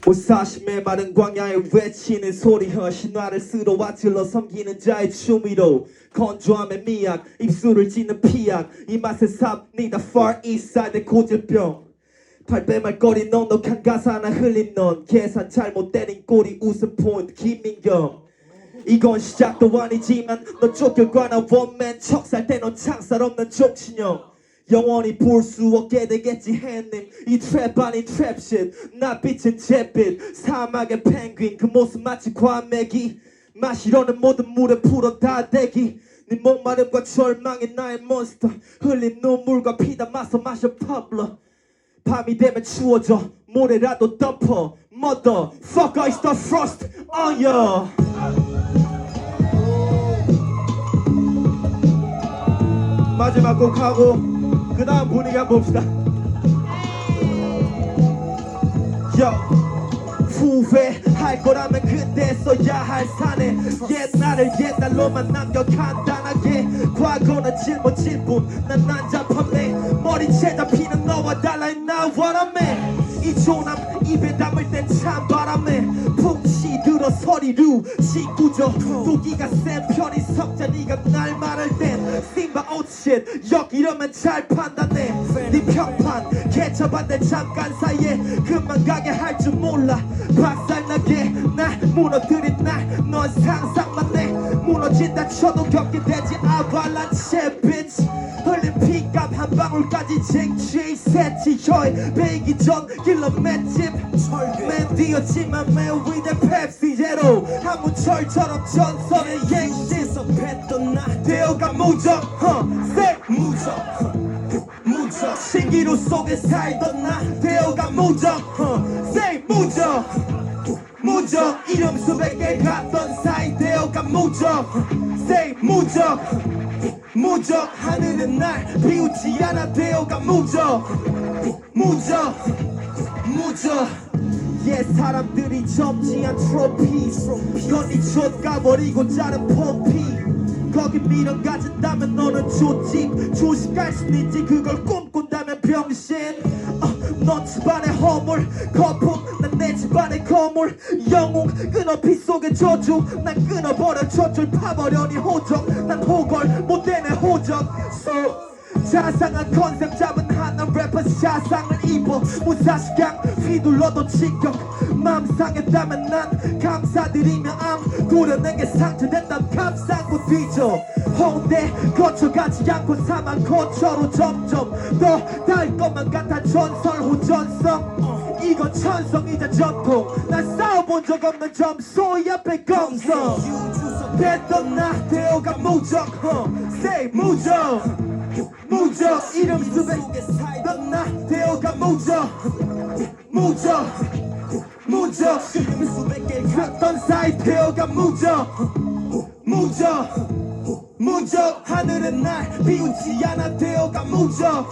무사심에 마른 광야에 외치는 소리 신화를 쓸어와 질러 섬기는 자의 춤이로 건조함의 미약 입술을 찢는 피약 이 맛에 삽니다 far east side의 고질병 팔배 말거리 넉넉한 가사 하나 흘린 넌 계산 잘못 때린 꼬리 웃음 포인트 김민경 이건 시작도 아니지만 너 쫓길 관한 원맨 척살 때 넌 창살 없는 종친형 영원히 볼 수 없게 되겠지 햇님 이 트랩 아닌 트랩쉿 나 빛은 잿빛 사막의 펭귄 그 모습 마치 과메기 마시려는 모든 물에 풀어 다 대기 네 목마름과 절망이 나의 몬스터 흘린 눈물과 피다 마서 마셔 퍼블러 밤이 되면 추워져 모래라도 덮어 Motherfucker it's the frost on ya 마지막 곡 하고 그 다음 분위기 한번 봅시다. 후회할 거라면 그때 써야 할 사내 옛날을 옛날로만 남겨 간단하게 과거는 짊어질 뿐난 난잡함에 머리채 잡히는 너와 달라 나 원함에 이 조남 입에 담을 땐 찬바람에 푹치 들어 서리루 시구조 도기가 센 편이 석자 네가 날 말할 땐 Simba oh shit 여기 이러면 잘 판단해 네 평판 개처반대 잠깐 사이에 금방 가게 할 줄 몰라 박살나게 날 무너뜨린 날넌 상상만 해 무너진다 쳐도 겪게 되지 아발란체 bitch 흘린 피값 한 방울까지 쟁취 세치 혀에 베이기 전 길러 맷집 맨 뒤였지만 맨 위대 펩시 제로 한문철처럼 전설의 갱신섭했던 나 되어가 무적 say 무적 신기루 속에 살던 나 되어가 무적 say 무적 이름 수백 개 갔던 사이 되어가 무적 say 무적 하늘은 날 비웃지 않아 되어가 무적 사람들이 점지한 트로피 건이 쫓가버리고 자른 포피 거기 미련 가진다면 너는 조직 조식할 순 있지 그걸 꿈꾼다면 병신 넌 집안의 허물 거품 난 내 집안의 거물 영웅 끊어 피 속의 저주 난 끊어버려 저줄 파버려니 호적 난 호걸 못되네 호적 자상한 컨셉 잡은 하나 래퍼 자상을 입어 무사시강 휘둘러도 직격 맘 상했다면 난 감사드리며 암 도려내게 상처됐던 감상고 뒤져 홍대 거쳐가지 않고 사망 거처로 점점 더 달 것만 같아 전설 호전성 이건 천성이자 전통 난 싸워본 적 없는 점소 옆에 검성 됐던 나 되어가 무적 say 무적 이름 수백 살던 나 되어가 무적 이름 수백 개 갔던 사이 되어가 무적 하늘은 날 비웃지 않아 되어가 무적